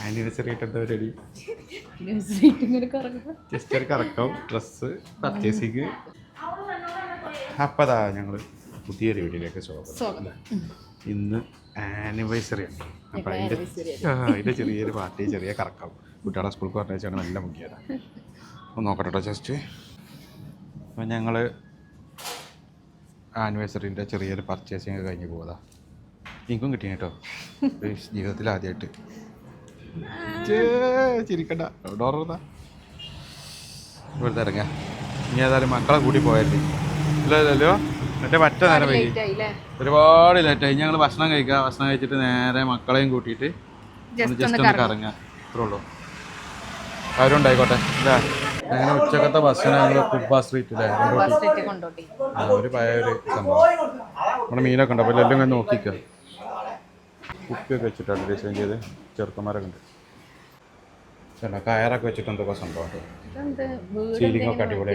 Anniversary ആയിട്ട് എന്താ പരിപാടി? ജസ്റ്റ് ഒരു കറക്കം, ഡ്രസ്സ്, പർച്ചേസിങ്. അപ്പതാ ഞങ്ങൾ പുതിയൊരു വീഡിയോയിലേക്ക് സ്വാഗതം. ഇന്ന് ആനിവേഴ്സറി ആണ്. അപ്പം അതിൻ്റെ ചെറിയൊരു പാർട്ടി, ചെറിയ കറക്കം. കുട്ടികളെ സ്കൂൾക്ക് പറഞ്ഞാൽ നല്ല മുഖ്യതാണ്. ഒന്ന് നോക്കട്ടെ കേട്ടോ ജസ്റ്റ്. അപ്പം ഞങ്ങൾ ആനിവേഴ്സറിൻ്റെ ചെറിയൊരു പർച്ചേസിങ് കഴിഞ്ഞ് പോകുക. എനിക്കും കിട്ടി കേട്ടോ, ജീവിതത്തിൽ ആദ്യമായിട്ട്. ചിരിക്കണ്ട, ഡോറതാ ഇവിടുത്തെ ഇറങ്ങാ. ഇനി ഏതായാലും മക്കളെ കൂടി പോയല്ലേ. ഇല്ലല്ലോ എൻ്റെ മറ്റേ നേരം വൈകി, ഒരുപാട് ലേറ്റായി. ഞങ്ങൾ ഭക്ഷണം കഴിച്ചിട്ട് നേരെ മക്കളെയും കൂട്ടിയിട്ട് ജസ്റ്റ് ഒന്ന് കറങ്ങാം. ഇത്രേ ഉള്ളൂ. അവരും ഉണ്ടായിക്കോട്ടെ അല്ലേ. അങ്ങനെ ഉച്ചക്കത്തെ ഭക്ഷണം ഞങ്ങൾ കുബ്ബ സ്ട്രീറ്റിലെ ഒരു പഴയ ഒരു സംഭവം. നമ്മുടെ മീനൊക്കെ ഉണ്ട്. അപ്പോൾ എല്ലാം ഇങ്ങനെ നോക്കിക്കുക. കുപ്പിയൊക്കെ വെച്ചിട്ടാണ് ഡിസൈൻ ചെയ്ത് ചെറുക്കന്മാരൊക്കെ ഉണ്ട്. ചില കയറൊക്കെ വെച്ചിട്ട് എന്തൊക്കെ സംഭവം സീലിംഗ് ഒക്കെ അടിപൊളി.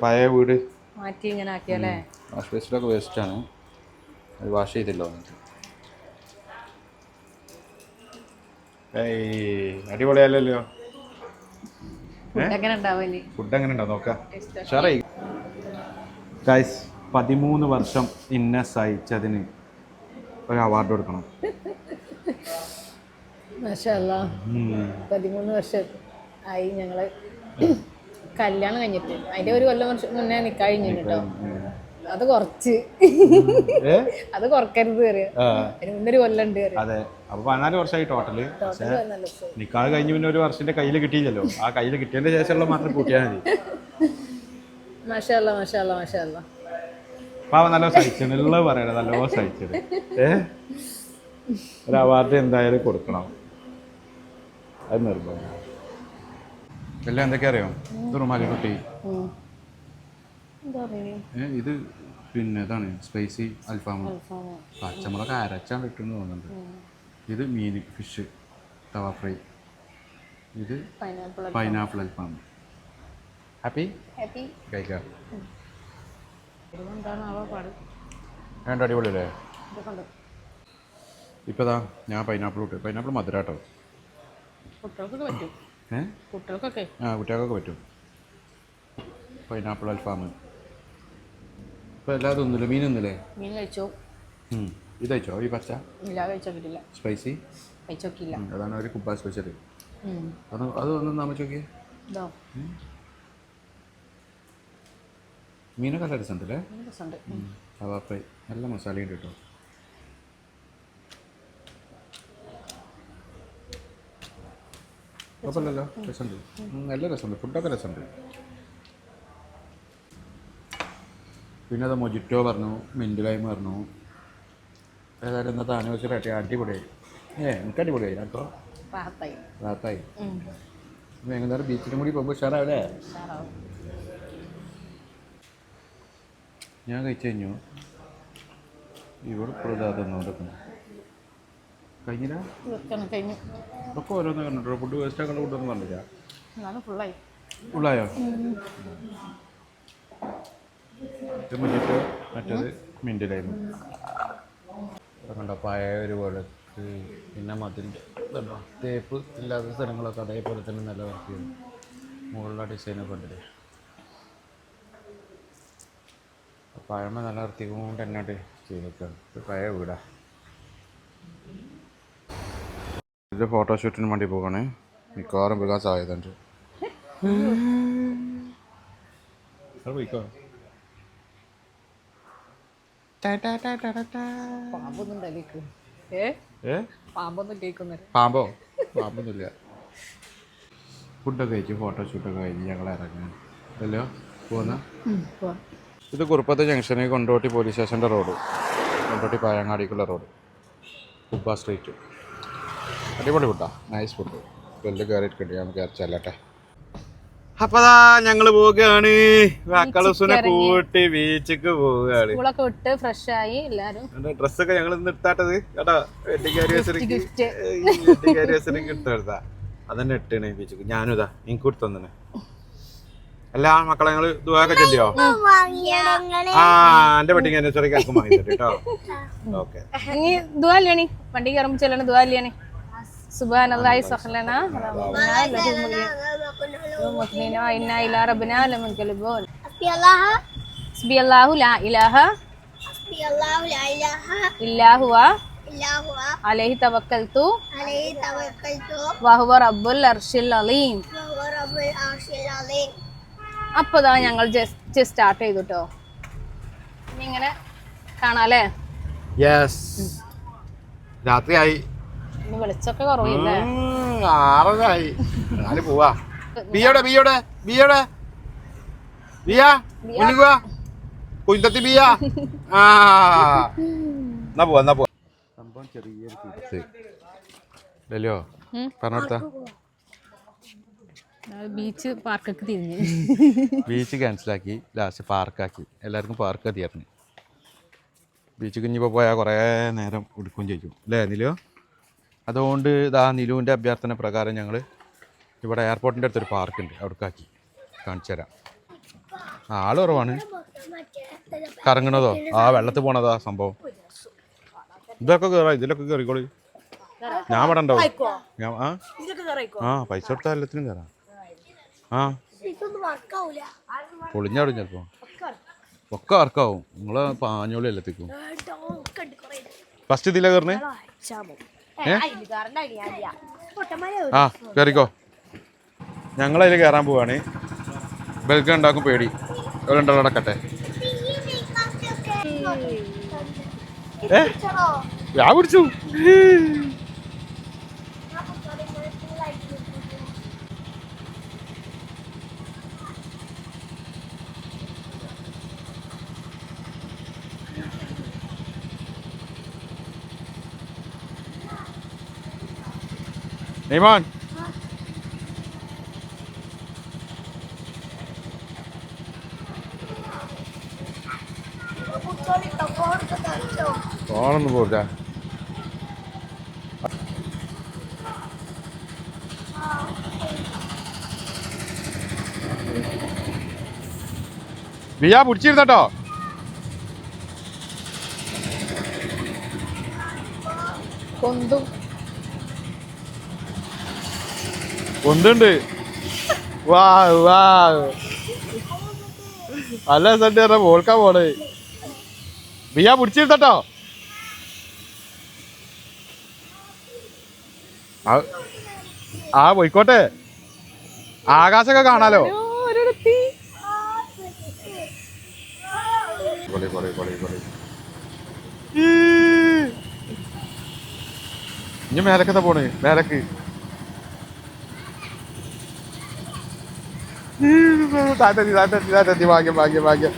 പഴയ വീട് വാഷ് ബേസിലൊക്കെ വേസ്റ്റാണ്, അത് വാഷ് ചെയ്തില്ലോ. അടിപൊളിയല്ലോ. ഫുഡ് എങ്ങനെ ഉണ്ടാവും നോക്കാം. ഷറായി ഗൈസ്, 13 വർഷം ഇന്നെ സഹിച്ചതിന് ഒരു അവാർഡ് കൊടുക്കണം. 13 വർഷം ആയി ഞങ്ങള് കല്യാണം കഴിഞ്ഞിട്ട്. അതിന്റെ ഒരു കൊല്ലം മുന്നേ നിക്കാ കഴിഞ്ഞു കേട്ടോ. അത് കുറച്ച് അത് കുറക്കരുത് കയറിയ അതിന് മുന്നൊരു കൊല്ലം ഉണ്ട്. അതെ, അപ്പൊ 14 വർഷമായി ടോട്ടല്. നിക്കാഹ് കഴിഞ്ഞ് പിന്നെ ഒരു വർഷത്തിന്റെ കയ്യിൽ കിട്ടിയില്ലല്ലോ. ആ കയ്യിൽ കിട്ടിയതിന്റെ ശേഷമുള്ള മാത്രം കൂട്ടിയാൽ മതി. മാഷാഅല്ലാ മാഷാഅല്ലാ മാഷാഅല്ലാ. പാവം നല്ല സഹിച്ചത് പറയണ, നല്ലോ സഹിച്ചത്. ഒരു അവാർഡ് എന്തായാലും കൊടുക്കണം, അത് നിർബന്ധം. എല്ലാം എന്തൊക്കെയാ അറിയോ? ഇത് റുമാലി കുട്ടി, ഇത് പിന്നെ ഇതാണ് സ്പൈസി അൽഫാം, പച്ചമുളക് അരച്ചാൻ കിട്ടുമെന്ന് തോന്നുന്നുണ്ട്. ഇത് മീൻ ഫിഷ് തവ ഫ്രൈ, ഇത് പൈനാപ്പിൾ അൽഫാം. ഹാപ്പി കഴിക്കാം. വേണ്ട, അടിപൊളിയല്ലേ. ഇപ്പതാ ഞാൻ പൈനാപ്പിൾ ഇട്ട്. പൈനാപ്പിൾ മധുരാട്ടോ. കുട്ടികൾക്കൊക്കെ പറ്റും. പൈനാപ്പിൾ അൽഫാം ഇപ്പം എല്ലാതും ഒന്നുമില്ല. മീനൊന്നുമില്ലേ? മീൻ കഴിച്ചോ? ഇത് കഴിച്ചോ? ഈ പച്ച സ്പൈസി അതാണ് ഒരു കുബ്ബ സ്പെഷ്യൽ. അത് ഒന്ന് നമ്മൾ നോക്കിയേ. മീനൊക്കെ നല്ല രസമുണ്ടല്ലേ. തവ ഫ്രൈ നല്ല മസാലയുണ്ട് കേട്ടോ. കുഴപ്പമില്ലല്ലോ, രസമുണ്ട്, നല്ല രസമുണ്ട്. ഫുഡൊക്കെ രസമുണ്ട്. പിന്നെ അത് മൊജിറ്റോ പറഞ്ഞു, മിൻറ്റ് ലൈം പറഞ്ഞു. ഏതായാലും ഇന്നത്തെ ആനിവേഴ്സറി ആയിട്ട് അടിപൊളിയായി. എനിക്ക് അടിപൊളിയായി. കേട്ടോ റാത്തായി. വൈകുന്നേരം ബീച്ചിലും കൂടി പോകുമ്പോൾ ഉഷാറാവില്ലേ? ഞാൻ കഴിച്ചു കഴിഞ്ഞു. ഇവിടെ ഇപ്പോഴും കഴിഞ്ഞില്ല. ഒക്കെ ഓരോന്ന് കണ്ടിട്ടോ. ഫുഡ് വേസ്റ്റ് ആക്കേണ്ട ഫുഡൊന്നും കണ്ടില്ല. ഫുള്ളായോ? ഇത് മുന്നിട്ട് മറ്റേത് മിൻറ്റ് ലൈം. കണ്ടോ പഴയ ഒരു വെളുത്ത്. പിന്നെ മതിലിൻ്റെ ഇതുണ്ടോ തേപ്പ് ഇല്ലാത്ത സ്ഥലങ്ങളൊക്കെ അതേപോലെ തന്നെ നല്ല വർക്ക് ചെയ്യും. മുകളിലുള്ള ഡിസൈനൊക്കെ ഉണ്ടല്ലേ. പഴമ നല്ല വൃത്തികൊണ്ട് തന്നെ ചെയ്തൊക്കെയാണ്. ഇത് പഴയ വീടാ. ഇത് ഫോട്ടോഷൂട്ടിന് വേണ്ടി പോകണേ. മിക്കവാറും പോകാൻ സാധ്യതയുണ്ട്. പോയിക്കോ. പാമ്പൊന്നുമില്ല. ഫുഡൊക്കെ കഴിച്ചു, ഫോട്ടോഷൂട്ടൊക്കെ കഴിഞ്ഞ് ഞങ്ങൾ ഇറങ്ങാൻ അല്ലോ പോകുന്ന. ഇത് കുറുപ്പത്ത് ജംഗ്ഷനിൽ കൊണ്ടോട്ടി പോലീസ് സ്റ്റേഷൻ്റെ റോഡ്, കൊണ്ടോട്ടി പായങ്ങാടിക്കുള്ള റോഡ്, കുബ്ബ സ്ട്രീറ്റ്. അടിപൊളി ഫുഡാ, നൈസ് ഫുഡ്. വലിയ കയറിയിട്ട് നമുക്ക് ഇറച്ചല്ലട്ടെ. അപ്പൊ ഞങ്ങള് പോവുകയാണ്. മക്കളൂസിനെ കൂട്ടി ബീച്ചിക്ക് പോവുകയാണ്. ഡ്രസ്സൊക്കെ ഞങ്ങൾ ഇന്ന് എടുത്താട്ടത് കേട്ടോ. വെഡിങ് ആനിവേഴ്സറിക്ക് എടുത്തെടുത്താ അതന്നെ ഇട്ടാണ് ബീച്ചിക്ക്. ഞാനും ഇതാ എനിക്ക് കൊടുത്തു തന്നെ. എല്ലാ മക്കളെ ഞങ്ങള് ദുആക്കെ ചെല്ലിയോ? എന്റെ വെഡിങ് ആനിവേഴ്സറിക്ക് ആർക്കും വാങ്ങി തരും കേട്ടോ. ഓക്കെ, വണ്ടി കയറുമ്പോ ചെല്ലണ ദുആ ഇല്ലാണേ. സുബ്ഹാനല്ലാഹി സഖലനാ റബ്ബനാ ലഹു മുഖ്മിനീന ഇന്നാ ഇലാ റബ്ബിനാ ലമുൻഖലിബൂൻ ഹസ്ബിയല്ലാഹു ലാ ഇലാഹ ഇല്ലാ ഹുവ അലൈഹി തവക്കൽതു വഹുവ റബ്ബുൽ അർശിൽ അലീം. അപ്പോൾ ദാ ഞങ്ങൾ ജസ്റ്റ് സ്റ്റാർട്ട് ചെയ്തു കേട്ടോ. ഇനി ഇങ്ങനെ കാണാല്ലേ. യെസ്, രാത്രിയായി. ഇനി വെളിച്ചൊക്കെ കുറവില്ലേ? 6:30 ഞാന് പോവാ. ബിയോടെ ബിയോടെ ബിയോടെ ബിയാ മുന്നിക്കുവാ കുഞ്ചത്തി ബിയാ. എന്നാ പോവാ എന്നാ പോവാ. സംഭവം ചെറിയൊരു തിരിച്ച് ഡെലിയോ പറഞ്ഞോടുത്ത ബീച്ച് പാർക്കൊക്കെ തിരിഞ്ഞ് ബീച്ച് ക്യാൻസലാക്കി, ലാസ്റ്റ് പാർക്കാക്കി. എല്ലാവർക്കും പാർക്ക് തീർന്നു. ബീച്ച് കുഞ്ഞിപ്പോൾ പോയാൽ കുറേ നേരം എടുക്കുകയും ചെയ്യും അല്ലേ നിലു? അതുകൊണ്ട് ഇതാ നിലുവിൻ്റെ അഭ്യർത്ഥന പ്രകാരം ഞങ്ങൾ ഇവിടെ എയർപോർട്ടിൻ്റെ അടുത്തൊരു പാർക്കുണ്ട്, അവിടേക്കാക്കി. കാണിച്ചു തരാം. ആൾ കുറവാണ്. കറങ്ങണതോ ആ വെള്ളത്തിൽ പോണതോ ആ സംഭവം. ഇതൊക്കെ കയറാം, ഇതിലൊക്കെ കയറിക്കോളി. ഞാൻ ഇവിടെ ഉണ്ടാവും. ഞാൻ പൈസ കൊടുത്താൽ എല്ലാത്തിനും കയറാം. പൊളിഞ്ഞാടും ചിലപ്പോൾ ഒക്കെ വർക്കാവും. നിങ്ങൾ പാഞ്ഞോളി എല്ലാത്തേക്കും. ഫസ്റ്റ് ഇതിലെ കയറണേ. കയറിക്കോ. ഞങ്ങളതിൽ കയറാൻ പോവാണ്. ബൽക്ക് ഉണ്ടാക്കും പേടി. എവിടെ അടക്കട്ടെ. ഞാൻ പിടിച്ചു. Neyman. ഫോണൊന്നും പോരാ. ബിയാ പിടിച്ചിരുന്നോ? ഒന്നുണ്ട്. വാ വാ അല്ല സണ്ടി പറഞ്ഞ പോൾക്കാൻ പോണേ. ബിയാ പിടിച്ചിരുന്നോ? ആ പോയിക്കോട്ടെ. ആകാശമൊക്കെ കാണാലോ. ഇനി മേലക്കെന്താ പോണേ? മേലക്ക് ഭാഗ്യം ഭാഗ്യം ഭാഗ്യം.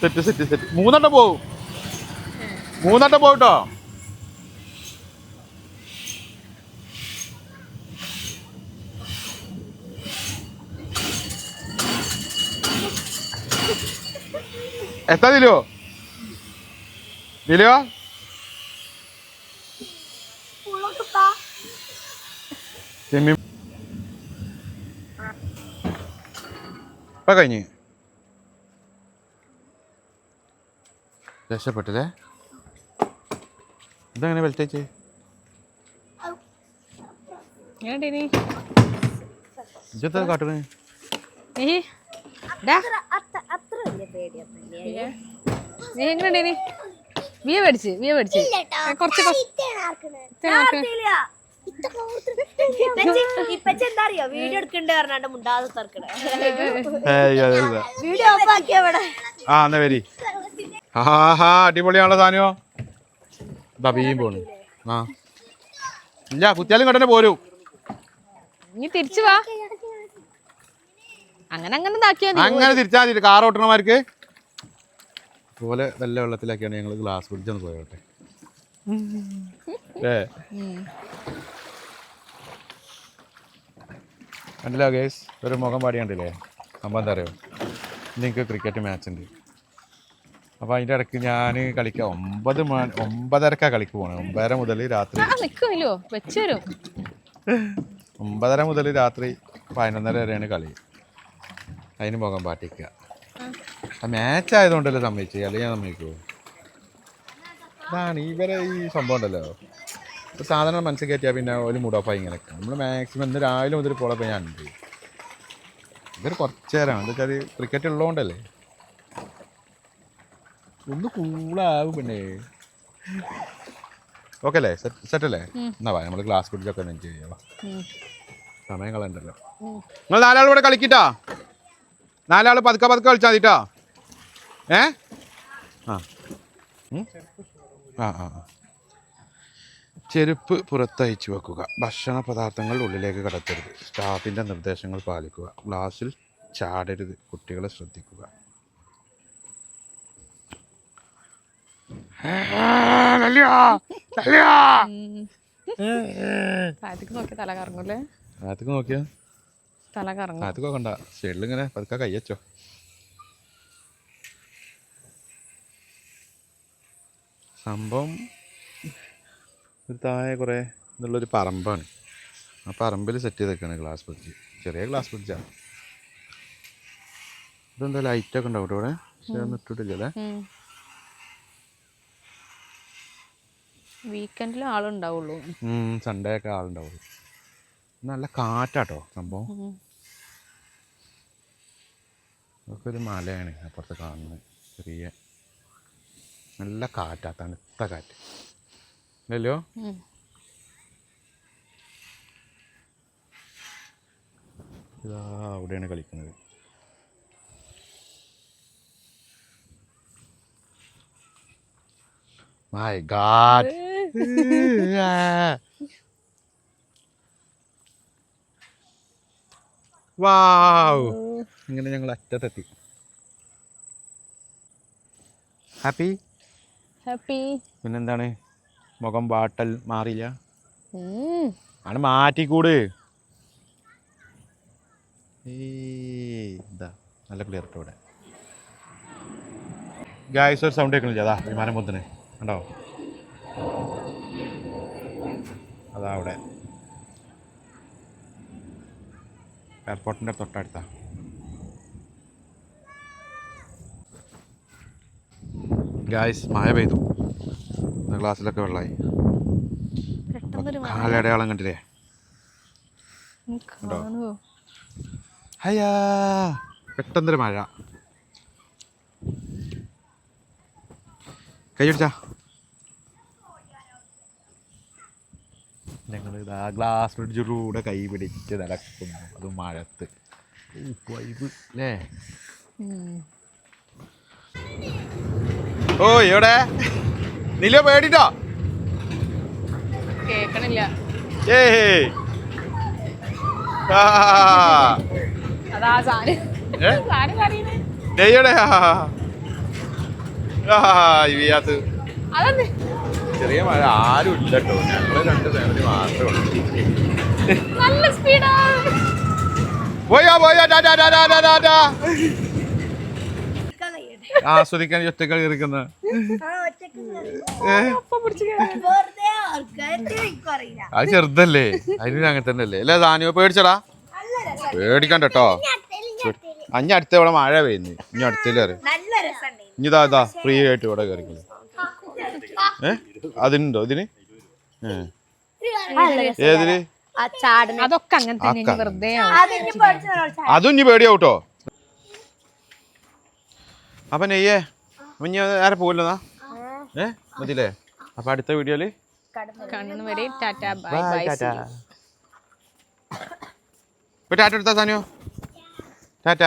Set set set. 3 എണ്ണം പോവും. 3 എണ്ണം പോകട്ടോ. എത്ര നിലോ? നിലോ ചെമ്മീൻ ഇപ്പം കഴിഞ്ഞ് രക്ഷപ്പെട്ടല്ലേ? ഇതെങ്ങനെ വെളിച്ചേ? ഇജത്തെ കാട്ടണേ. എങ്ങനെയുണ്ടേനി? വിയ മേടിച്ച് കുറച്ച് വീഡിയോ എടുക്കണ്ടേ മുണ്ടാതെ തർക്കണേ. അടിപൊളിയാണല്ലോ സാധനോ. ബീയും പോണു. ആ ഇല്ല കുത്തിയാലും കടന്നെ പോരൂ. ഇനി തിരിച്ചു വാ. അങ്ങനെ തിരിച്ചാ മതി. കാർ ഓട്ടണമാർക്ക് പോലെ നല്ല വെള്ളത്തിലാക്കിയാണ് ഞങ്ങൾ ഗ്ലാസ് പിടിച്ചൊന്ന് പോയോട്ടെ. കണ്ടില്ല ഗേസ്? ഒരു മുഖം പാടി കണ്ടില്ലേ? സംഭവം എന്താ അറിയോ? എനിക്ക് ക്രിക്കറ്റ് മാച്ച് ഉണ്ട്. അപ്പോൾ അതിൻ്റെ ഇടയ്ക്ക് ഞാൻ കളിക്കാം. 9:30 കളിക്ക് പോകണം. 9:30 മുതൽ രാത്രി 9:30 മുതൽ രാത്രി 11:30 വരെയാണ് കളി. അതിന് മുഖം പാട്ടിക്കുക. ആ മാച്ച് ആയതുകൊണ്ടല്ലേ സമ്മതിച്ചു, അല്ലെങ്കിൽ ഞാൻ സമ്മതിക്കുമോ? ഇതാണ് ഇവരെ ഈ സംഭവം ഉണ്ടല്ലോ. സാധാരണ മനസ്സിൽ കയറ്റിയാൽ പിന്നെ ഒരു മൂഡ് ഓഫായി ഇങ്ങനെയൊക്കെ നമ്മൾ മാക്സിമം ഇന്ന് രാവിലെ മുതൽ പോളപ്പോൾ ഞാൻ ഉണ്ട് ഇതൊരു കുറച്ച് നേരമാണ് എന്താ വെച്ചാൽ ക്രിക്കറ്റ് ഉള്ളതുകൊണ്ടല്ലേ ഒന്ന് കൂളാവും പിന്നെ ഓക്കെ അല്ലേ സെറ്റല്ലേ എന്നാ വാ നമ്മൾ ഗ്ലാസ് കുടിച്ചൊക്കെ എൻജോയ് ചെയ്യാം സമയം കളയണ്ടല്ലോ നിങ്ങൾ 4 ആൾ ഇവിടെ കളിക്കിട്ടാ 4 ആൾ പതുക്കെ കളിച്ചാൽ മതിട്ടോ ചെരുപ്പ് പുറത്തയച്ചു വെക്കുക ഭക്ഷണ പദാർത്ഥങ്ങൾ ഉള്ളിലേക്ക് കടത്തരുത് സ്റ്റാഫിൻ്റെ നിർദ്ദേശങ്ങൾ പാലിക്കുക ഗ്ലാസ്സിൽ ചാടരുത് കുട്ടികളെ ശ്രദ്ധിക്കുക നോക്കിയാ കണ്ട ഷെഡിലിങ്ങനെ പതുക്കെ കയ്യച്ചോ സംഭവം ഒരു താഴെ കുറേ ഇതുള്ളൊരു പറമ്പാണ് ആ പറമ്പിൽ സെറ്റ് ചെയ്തേക്കാണ് ഗ്ലാസ് ബ്രിഡ്ജ് ചെറിയ ഗ്ലാസ് ബ്രിഡ്ജാണ് ഇതെന്താ ലൈറ്റൊക്കെ ഉണ്ടാവും ഇവിടെ പക്ഷെ ഒന്നും ഇട്ടിട്ടില്ലല്ലേ വീക്കെൻഡിലും ആളുണ്ടാവുള്ളൂ സൺഡേ ഒക്കെ ആളുണ്ടാവുള്ളൂ നല്ല കാറ്റാട്ടോ സംഭവം അതൊക്കെ ഒരു മലയാണ് അപ്പുറത്ത് കാണുന്നത് ചെറിയ നല്ല കാറ്റാ തണുത്ത കാറ്റ് അല്ലല്ലോ ഇതാ അവിടെയാണ് കളിക്കുന്നത് മൈ ഗാഡ് വാവ് ഇങ്ങനെ ഞങ്ങൾ അറ്റത്തെത്തി ഹാപ്പി ഹാപ്പി പിന്നെന്താണ് മുഖം വാട്ടൽ മാറിയില്ല ആണ് മാറ്റിക്കൂട് ഇതാ നല്ല ക്ലിയർ ഇട്ടോ ഇവിടെ ഗായ്സ് ഒരു സൗണ്ട് കേൾക്കണില്ല അതാ വിമാനം പൊന്തിന് കണ്ടോ അതാ അവിടെ എയർപോർട്ടിൻ്റെ തൊട്ടടുത്താ ഗായ്സ് മഴ പെയ്തു ഗ്ലാസ്സിലൊക്കെ വെള്ളമായി കാലടയാളം കണ്ടില്ലേ ഹയ്യാ പെട്ടെന്നൊരു മഴ കൈ പിടിച്ചാ ഞങ്ങൾ ഇതാ ഗ്ലാസ് ബ്രിഡ്ജിലൂടെ കൈ പിടിച്ച് നടക്കുന്നു അത് മഴത്ത് വൈബ് അല്ലേ ഓ എവിടെ നില പേടിട്ടോ കേക്കണില്ല ചെറിയ മഴ ആരും ഇല്ല കേട്ടോ ഞങ്ങള് 2 ഫാമിലി മാത്രമേ ഉള്ളൂ ആസ്വദിക്കാൻ ഒറ്റക്കളി ഇരിക്കുന്ന അത് ചെറുതല്ലേ അതിന് അങ്ങനെ തന്നെ അല്ലേ അല്ലേ സാനിയോ പേടിച്ചടാ പേടിക്കണ്ട കേട്ടോ അഞ്ഞ അടുത്ത ഇവിടെ മഴ പെയ്യുന്നു ഇനി അടുത്തേല് കയറി ഇനി ഇതാ ഫ്രീ ആയിട്ട് ഇവിടെ കയറിക്കളി അതിനുണ്ടോ ഇതിന് ഏതില് അതും ഇനി പേടിയാവൂട്ടോ അപ്പൊ നെയ്യേ അപ്പൊ ഇനി ആരെ പോവില്ലെന്നാ മതില്ലേ അപ്പൊ അടുത്ത വീഡിയോയില് ടാറ്റ എടുത്താ സാനിയോ ടാറ്റ